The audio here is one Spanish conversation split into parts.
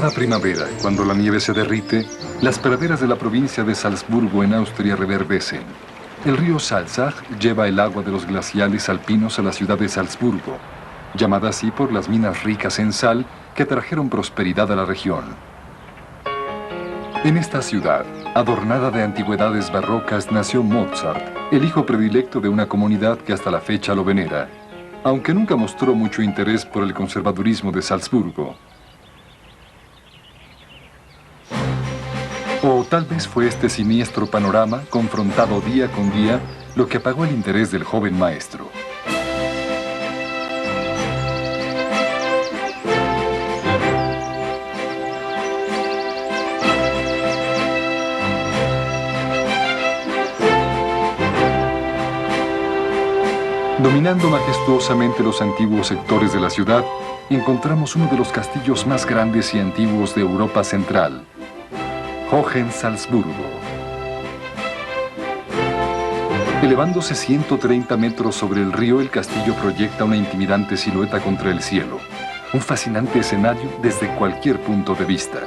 Cada primavera, cuando la nieve se derrite, las praderas de la provincia de Salzburgo en Austria reverdecen. El río Salzach lleva el agua de los glaciales alpinos a la ciudad de Salzburgo, llamada así por las minas ricas en sal que trajeron prosperidad a la región. En esta ciudad, adornada de antigüedades barrocas, nació Mozart, el hijo predilecto de una comunidad que hasta la fecha lo venera, aunque nunca mostró mucho interés por el conservadurismo de Salzburgo. O tal vez fue este siniestro panorama, confrontado día con día, lo que apagó el interés del joven maestro. Dominando majestuosamente los antiguos sectores de la ciudad, encontramos uno de los castillos más grandes y antiguos de Europa Central, Hohensalzburgo. Elevándose 130 metros sobre el río, el castillo proyecta una intimidante silueta contra el cielo, un fascinante escenario desde cualquier punto de vista.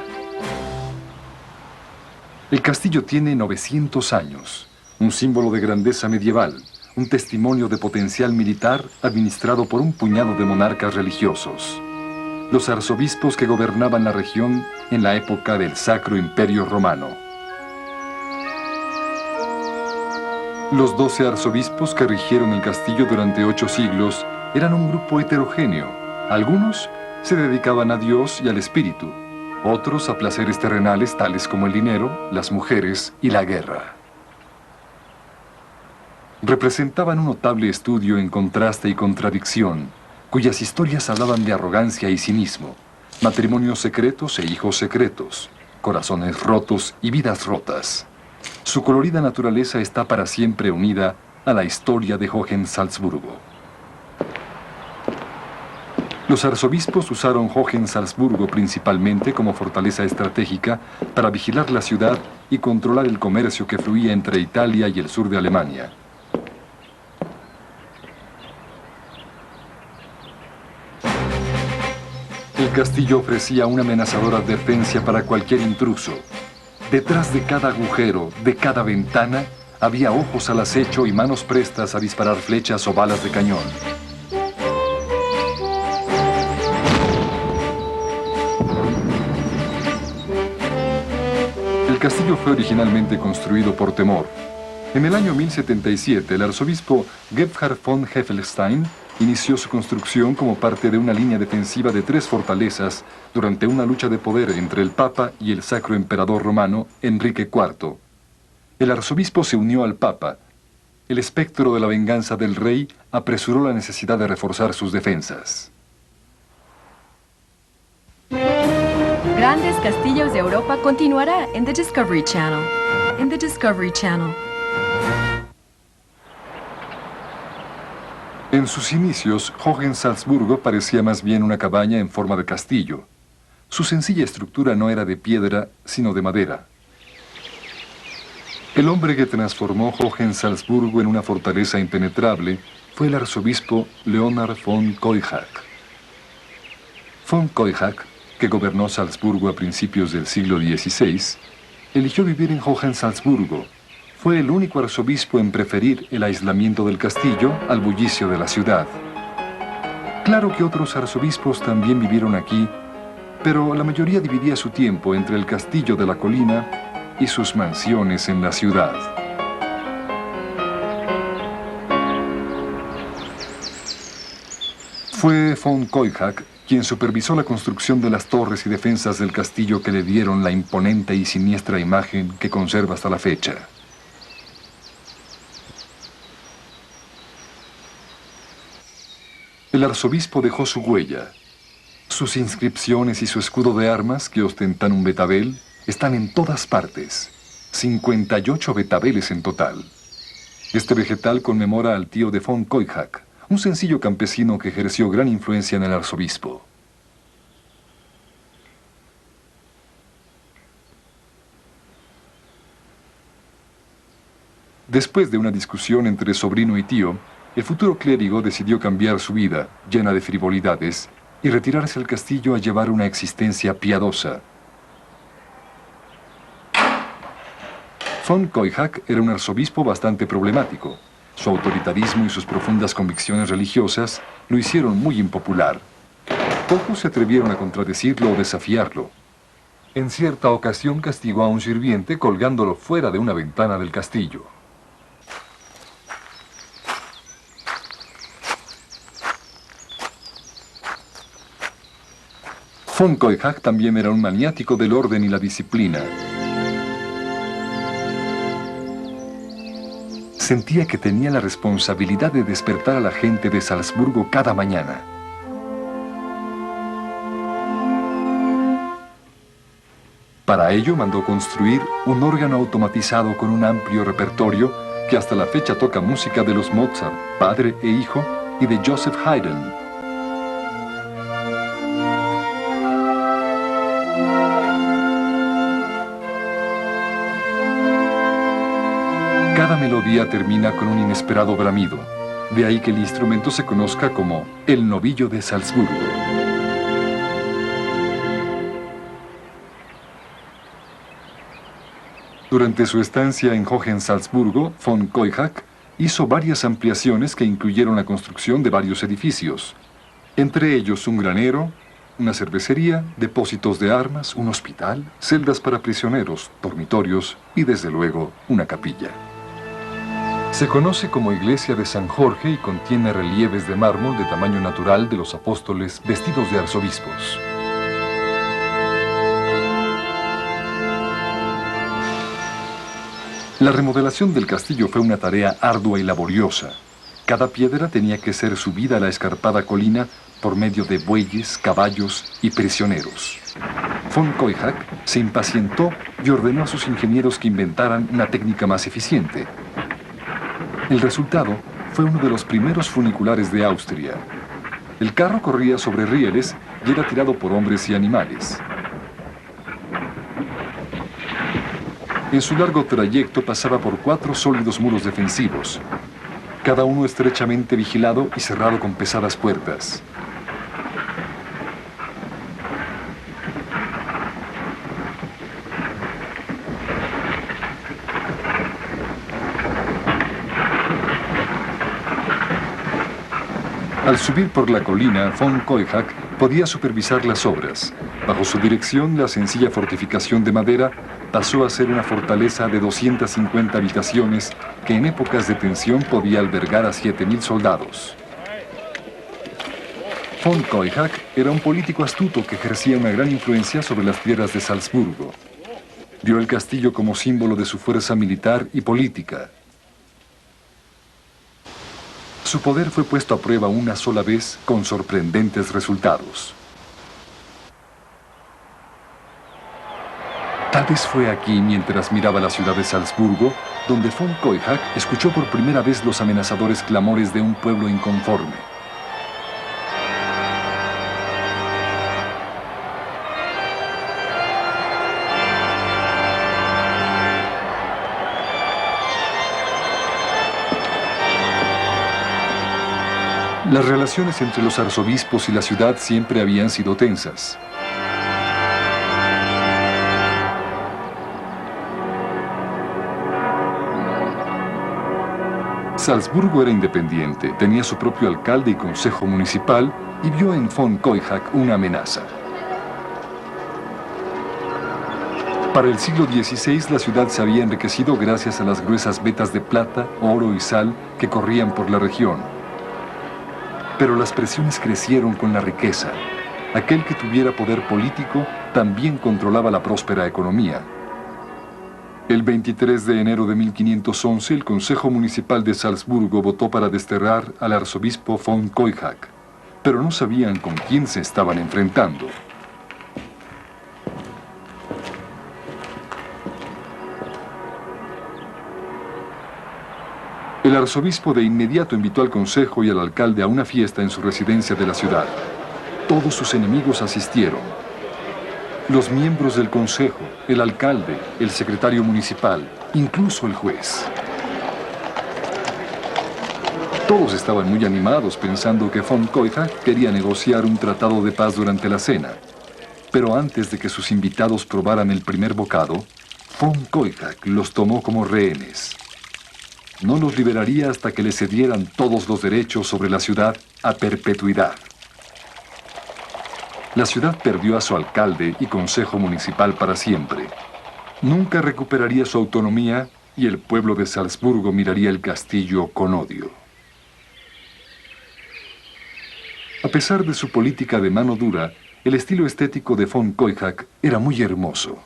El castillo tiene 900 años, un símbolo de grandeza medieval, un testimonio de potencial militar administrado por un puñado de monarcas religiosos, los arzobispos que gobernaban la región en la época del Sacro Imperio Romano. Los 12 arzobispos que rigieron el castillo durante 8 siglos eran un grupo heterogéneo. Algunos se dedicaban a Dios y al espíritu, otros a placeres terrenales tales como el dinero, las mujeres y la guerra. Representaban un notable estudio en contraste y contradicción, cuyas historias hablaban de arrogancia y cinismo, matrimonios secretos e hijos secretos, corazones rotos y vidas rotas. Su colorida naturaleza está para siempre unida a la historia de Hohensalzburgo. Los arzobispos usaron Hohensalzburgo principalmente como fortaleza estratégica para vigilar la ciudad y controlar el comercio que fluía entre Italia y el sur de Alemania. El castillo ofrecía una amenazadora advertencia para cualquier intruso. Detrás de cada agujero, de cada ventana, había ojos al acecho y manos prestas a disparar flechas o balas de cañón. El castillo fue originalmente construido por temor. En el año 1077, el arzobispo Gebhard von Heffelstein inició su construcción como parte de una línea defensiva de 3 fortalezas durante una lucha de poder entre el Papa y el Sacro Emperador Romano, Enrique IV. El arzobispo se unió al Papa. El espectro de la venganza del rey apresuró la necesidad de reforzar sus defensas. Grandes Castillos de Europa continuará en The Discovery Channel. En The Discovery Channel. En sus inicios, Hohensalzburgo parecía más bien una cabaña en forma de castillo. Su sencilla estructura no era de piedra, sino de madera. El hombre que transformó Hohensalzburgo en una fortaleza impenetrable fue el arzobispo Leonhard von Keuhag. Von Keuhag, que gobernó Salzburgo a principios del siglo XVI, eligió vivir en Hohensalzburgo. Fue el único arzobispo en preferir el aislamiento del castillo al bullicio de la ciudad. Claro que otros arzobispos también vivieron aquí, pero la mayoría dividía su tiempo entre el castillo de la colina y sus mansiones en la ciudad. Fue von Keuhag quien supervisó la construcción de las torres y defensas del castillo que le dieron la imponente y siniestra imagen que conserva hasta la fecha. El arzobispo dejó su huella. Sus inscripciones y su escudo de armas, que ostentan un betabel, están en todas partes. 58 betabeles en total. Este vegetal conmemora al tío de von Keuhag, un sencillo campesino que ejerció gran influencia en el arzobispo. Después de una discusión entre sobrino y tío, el futuro clérigo decidió cambiar su vida, llena de frivolidades, y retirarse al castillo a llevar una existencia piadosa. Von Koyhak era un arzobispo bastante problemático. Su autoritarismo y sus profundas convicciones religiosas lo hicieron muy impopular. Pocos se atrevieron a contradecirlo o desafiarlo. En cierta ocasión castigó a un sirviente colgándolo fuera de una ventana del castillo. Von Koyhak también era un maniático del orden y la disciplina. Sentía que tenía la responsabilidad de despertar a la gente de Salzburgo cada mañana. Para ello mandó construir un órgano automatizado con un amplio repertorio que hasta la fecha toca música de los Mozart, padre e hijo, y de Joseph Haydn. Cada melodía termina con un inesperado bramido, de ahí que el instrumento se conozca como el novillo de Salzburgo. Durante su estancia en Hohensalzburgo, von Koyhak hizo varias ampliaciones que incluyeron la construcción de varios edificios, entre ellos un granero, una cervecería, depósitos de armas, un hospital, celdas para prisioneros, dormitorios y, desde luego, una capilla. Se conoce como Iglesia de San Jorge y contiene relieves de mármol de tamaño natural de los apóstoles vestidos de arzobispos. La remodelación del castillo fue una tarea ardua y laboriosa. Cada piedra tenía que ser subida a la escarpada colina por medio de bueyes, caballos y prisioneros. Von Koyhak se impacientó y ordenó a sus ingenieros que inventaran una técnica más eficiente. El resultado fue uno de los primeros funiculares de Austria. El carro corría sobre rieles y era tirado por hombres y animales. En su largo trayecto pasaba por 4 sólidos muros defensivos, cada uno estrechamente vigilado y cerrado con pesadas puertas. Al subir por la colina, von Koyhak podía supervisar las obras. Bajo su dirección, la sencilla fortificación de madera pasó a ser una fortaleza de 250 habitaciones que en épocas de tensión podía albergar a 7.000 soldados. Von Koyhak era un político astuto que ejercía una gran influencia sobre las tierras de Salzburgo. Vio el castillo como símbolo de su fuerza militar y política. Su poder fue puesto a prueba una sola vez con sorprendentes resultados. Tal vez fue aquí, mientras miraba la ciudad de Salzburgo, donde von Koyhak escuchó por primera vez los amenazadores clamores de un pueblo inconforme. Las relaciones entre los arzobispos y la ciudad siempre habían sido tensas. Salzburgo era independiente, tenía su propio alcalde y consejo municipal y vio en von Koyhak una amenaza. Para el siglo XVI la ciudad se había enriquecido gracias a las gruesas vetas de plata, oro y sal que corrían por la región. Pero las presiones crecieron con la riqueza. Aquel que tuviera poder político también controlaba la próspera economía. El 23 de enero de 1511, el Consejo Municipal de Salzburgo votó para desterrar al arzobispo von Koyhak, pero no sabían con quién se estaban enfrentando. El arzobispo de inmediato invitó al consejo y al alcalde a una fiesta en su residencia de la ciudad. Todos sus enemigos asistieron. Los miembros del consejo, el alcalde, el secretario municipal, incluso el juez. Todos estaban muy animados pensando que von Keuchach quería negociar un tratado de paz durante la cena. Pero antes de que sus invitados probaran el primer bocado, von Keuchach los tomó como rehenes. No los liberaría hasta que le cedieran todos los derechos sobre la ciudad a perpetuidad. La ciudad perdió a su alcalde y consejo municipal para siempre. Nunca recuperaría su autonomía y el pueblo de Salzburgo miraría el castillo con odio. A pesar de su política de mano dura, el estilo estético de von Keuchach era muy hermoso.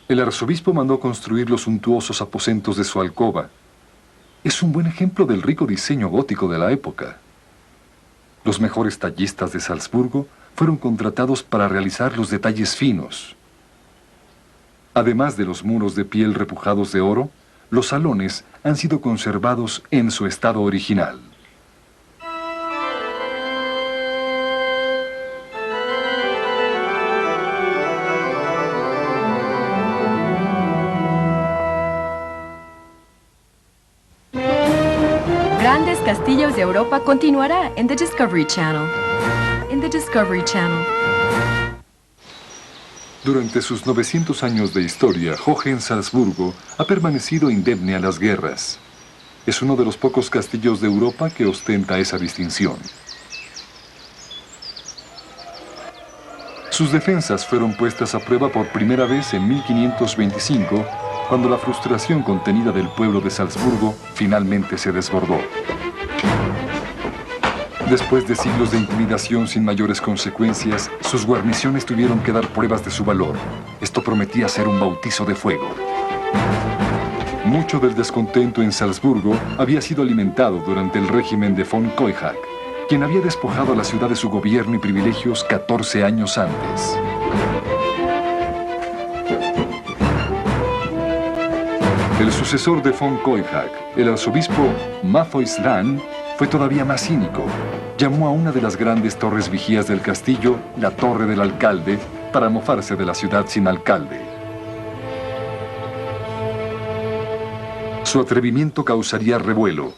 El arzobispo mandó construir los suntuosos aposentos de su alcoba. Es un buen ejemplo del rico diseño gótico de la época. Los mejores tallistas de Salzburgo fueron contratados para realizar los detalles finos. Además de los muros de piel repujados de oro, los salones han sido conservados en su estado original. Grandes Castillos de Europa continuará en The Discovery Channel. En The Discovery Channel. Durante sus 900 años de historia, Hohensalzburgo ha permanecido indemne a las guerras. Es uno de los pocos castillos de Europa que ostenta esa distinción. Sus defensas fueron puestas a prueba por primera vez en 1525, cuando la frustración contenida del pueblo de Salzburgo finalmente se desbordó. Después de siglos de intimidación sin mayores consecuencias, sus guarniciones tuvieron que dar pruebas de su valor. Esto prometía ser un bautizo de fuego. Mucho del descontento en Salzburgo había sido alimentado durante el régimen de von Keuchach, quien había despojado a la ciudad de su gobierno y privilegios 14 años antes. El sucesor de von Keuchach, el arzobispo Matthäus Lahn, fue todavía más cínico. Llamó a una de las grandes torres vigías del castillo la Torre del Alcalde para mofarse de la ciudad sin alcalde. Su atrevimiento causaría revuelo.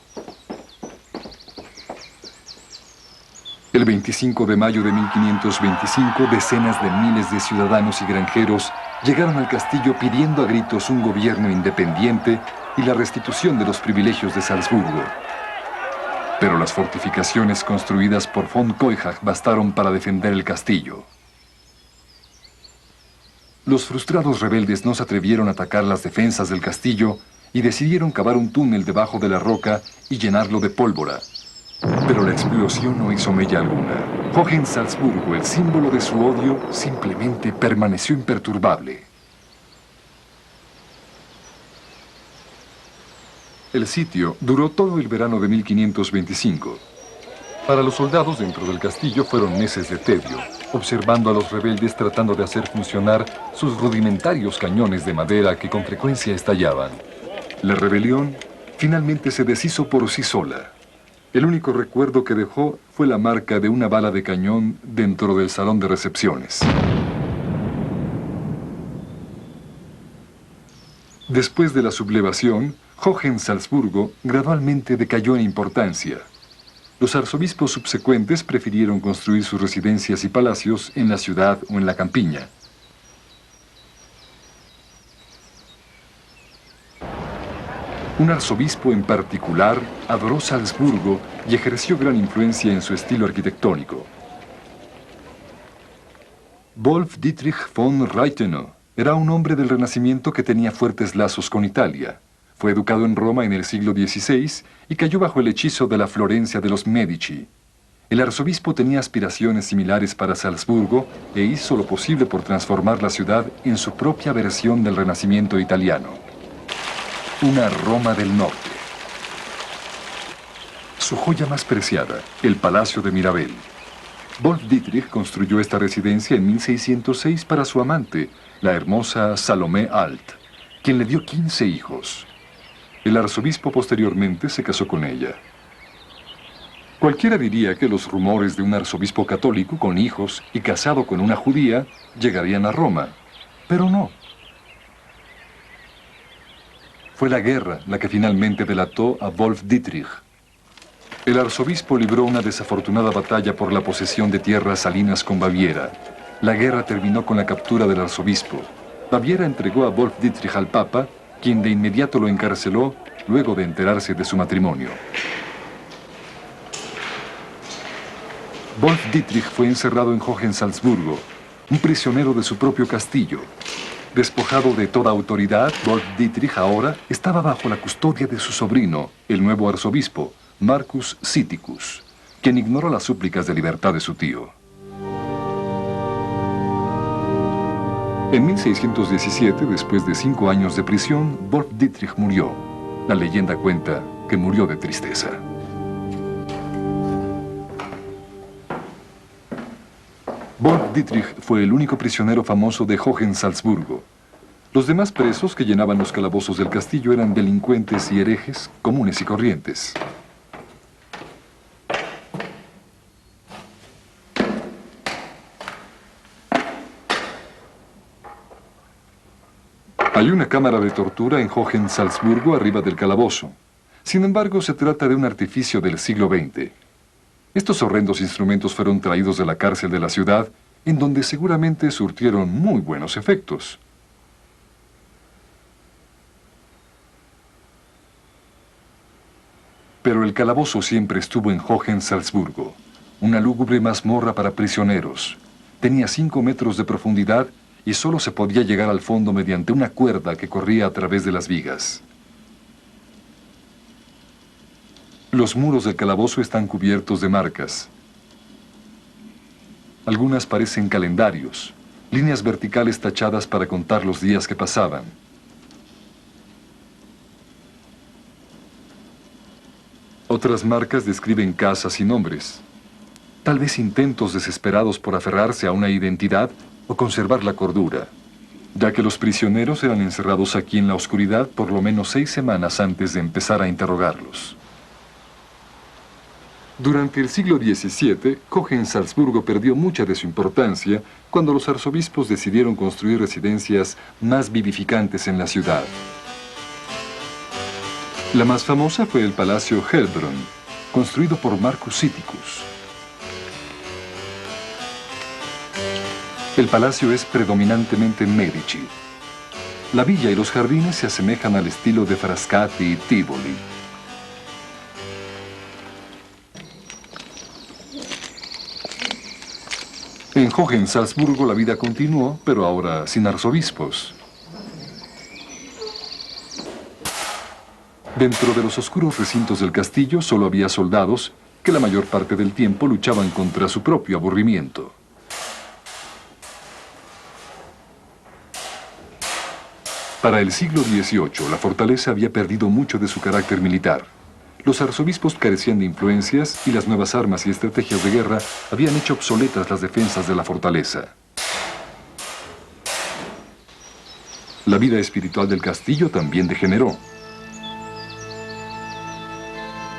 El 25 de mayo de 1525, decenas de miles de ciudadanos y granjeros llegaron al castillo pidiendo a gritos un gobierno independiente y la restitución de los privilegios de Salzburgo. Pero las fortificaciones construidas por von Keuchach bastaron para defender el castillo. Los frustrados rebeldes no se atrevieron a atacar las defensas del castillo y decidieron cavar un túnel debajo de la roca y llenarlo de pólvora. Pero la explosión no hizo mella alguna. Hohensalzburgo, el símbolo de su odio, simplemente permaneció imperturbable. El sitio duró todo el verano de 1525. Para los soldados dentro del castillo fueron meses de tedio, observando a los rebeldes tratando de hacer funcionar sus rudimentarios cañones de madera que con frecuencia estallaban. La rebelión finalmente se deshizo por sí sola. El único recuerdo que dejó fue la marca de una bala de cañón dentro del salón de recepciones. Después de la sublevación, Hohensalzburgo gradualmente decayó en importancia. Los arzobispos subsecuentes prefirieron construir sus residencias y palacios en la ciudad o en la campiña. Un arzobispo en particular adoró Salzburgo y ejerció gran influencia en su estilo arquitectónico. Wolf Dietrich von Reitenow era un hombre del Renacimiento que tenía fuertes lazos con Italia. Fue educado en Roma en el siglo XVI y cayó bajo el hechizo de la Florencia de los Medici. El arzobispo tenía aspiraciones similares para Salzburgo e hizo lo posible por transformar la ciudad en su propia versión del Renacimiento italiano. Una Roma del Norte. Su joya más preciada, el Palacio de Mirabel. Wolf Dietrich construyó esta residencia en 1606 para su amante, la hermosa Salomé Alt, quien le dio 15 hijos. El arzobispo posteriormente se casó con ella. Cualquiera diría que los rumores de un arzobispo católico con hijos y casado con una judía llegarían a Roma, pero no. Fue la guerra la que finalmente delató a Wolf Dietrich. El arzobispo libró una desafortunada batalla por la posesión de tierras salinas con Baviera. La guerra terminó con la captura del arzobispo. Baviera entregó a Wolf Dietrich al Papa, quien de inmediato lo encarceló luego de enterarse de su matrimonio. Wolf Dietrich fue encerrado en Hohensalzburgo, un prisionero de su propio castillo. Despojado de toda autoridad, Wolf Dietrich ahora estaba bajo la custodia de su sobrino, el nuevo arzobispo, Marcus Siticus, quien ignoró las súplicas de libertad de su tío. En 1617, después de 5 años de prisión, Wolf Dietrich murió. La leyenda cuenta que murió de tristeza. Wolf Dietrich fue el único prisionero famoso de Hohensalzburgo. Los demás presos que llenaban los calabozos del castillo eran delincuentes y herejes comunes y corrientes. Hay una cámara de tortura en Hohensalzburgo arriba del calabozo. Sin embargo, se trata de un artificio del siglo XX. Estos horrendos instrumentos fueron traídos de la cárcel de la ciudad, en donde seguramente surtieron muy buenos efectos. Pero el calabozo siempre estuvo en Hohensalzburgo, una lúgubre mazmorra para prisioneros. Tenía 5 metros de profundidad y solo se podía llegar al fondo mediante una cuerda que corría a través de las vigas. Los muros del calabozo están cubiertos de marcas. Algunas parecen calendarios, líneas verticales tachadas para contar los días que pasaban. Otras marcas describen casas y nombres. Tal vez intentos desesperados por aferrarse a una identidad o conservar la cordura, ya que los prisioneros eran encerrados aquí en la oscuridad por lo menos 6 semanas antes de empezar a interrogarlos. Durante el siglo XVII, Hohensalzburgo perdió mucha de su importancia cuando los arzobispos decidieron construir residencias más vivificantes en la ciudad. La más famosa fue el Palacio Hellbrunn, construido por Marcus Siticus. El palacio es predominantemente Medici. La villa y los jardines se asemejan al estilo de Frascati y Tivoli. En Hohensalzburgo la vida continuó, pero ahora sin arzobispos. Dentro de los oscuros recintos del castillo solo había soldados que la mayor parte del tiempo luchaban contra su propio aburrimiento. Para el siglo XVIII, la fortaleza había perdido mucho de su carácter militar. Los arzobispos carecían de influencias y las nuevas armas y estrategias de guerra habían hecho obsoletas las defensas de la fortaleza. La vida espiritual del castillo también degeneró.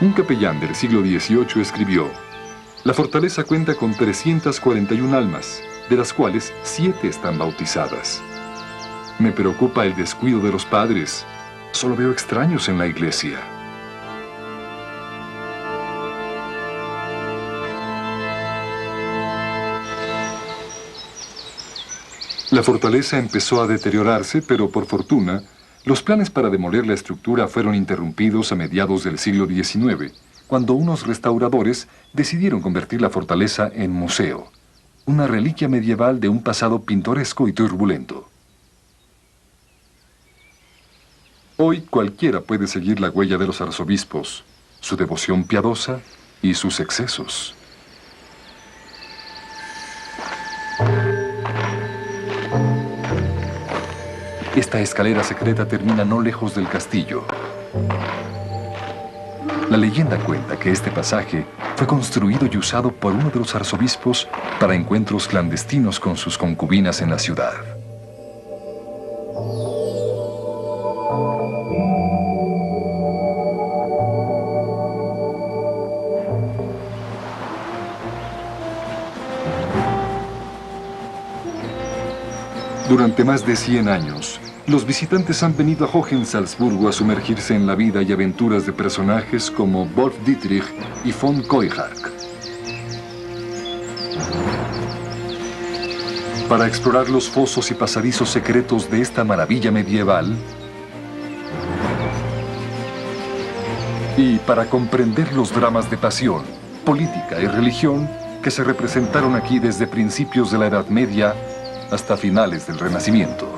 Un capellán del siglo XVIII escribió: "La fortaleza cuenta con 341 almas, de las cuales 7 están bautizadas. Me preocupa el descuido de los padres. Solo veo extraños en la iglesia". La fortaleza empezó a deteriorarse, pero por fortuna, los planes para demoler la estructura fueron interrumpidos a mediados del siglo XIX, cuando unos restauradores decidieron convertir la fortaleza en museo, una reliquia medieval de un pasado pintoresco y turbulento. Hoy cualquiera puede seguir la huella de los arzobispos, su devoción piadosa y sus excesos. Esta escalera secreta termina no lejos del castillo. La leyenda cuenta que este pasaje fue construido y usado por uno de los arzobispos para encuentros clandestinos con sus concubinas en la ciudad. Durante más de 100 años, Los visitantes han venido a Hohensalzburgo a sumergirse en la vida y aventuras de personajes como Wolf Dietrich y von Keuchach. Para explorar los fosos y pasadizos secretos de esta maravilla medieval y para comprender los dramas de pasión, política y religión que se representaron aquí desde principios de la Edad Media hasta finales del Renacimiento.